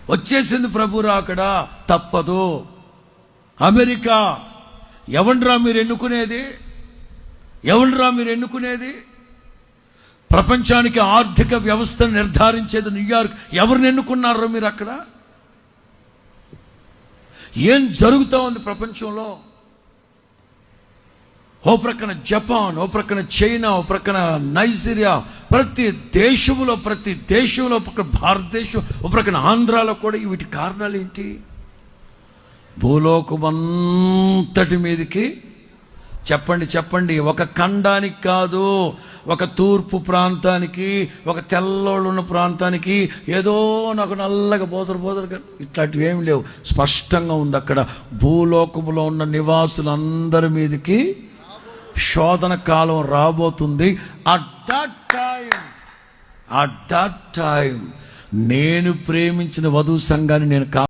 వచ్చేసింది ప్రభు రాకడ, తప్పదు. అమెరికా, ఎవరిరా మీరు ఎన్నుకునేది? ఎవరిరా మీరు ఎన్నుకునేది? ప్రపంచానికి ఆర్థిక వ్యవస్థను నిర్ధారించేది న్యూయార్క్. ఎవరిని ఎన్నుకున్నారో మీరు అక్కడ? ఏం జరుగుతూ ఉంది ప్రపంచంలో? ఓ ప్రక్కన జపాన్, ఓ ప్రక్కన చైనా, ఓ ప్రక్కన నైజీరియా, ప్రతి దేశంలో ప్రక్కన భారతదేశం, ఓ ప్రక్కన ఆంధ్రాలో కూడా. వీటి కారణాలు ఏంటి? భూలోకమంతటి మీదకి చెప్పండి, ఒక ఖండానికి కాదు, ఒక తూర్పు ప్రాంతానికి, ఒక తెల్లోళ్ళు ఉన్న ప్రాంతానికి, ఏదో నాకు నల్లగా బోదరు ఇట్లాంటివి ఏమి లేవు. స్పష్టంగా ఉంది అక్కడ. భూలోకములో ఉన్న నివాసులందరి మీదకి శోధన కాలం రాబోతుంది. అట్ దట్ టైం నేను ప్రేమించిన వధు సంఘాన్ని నేను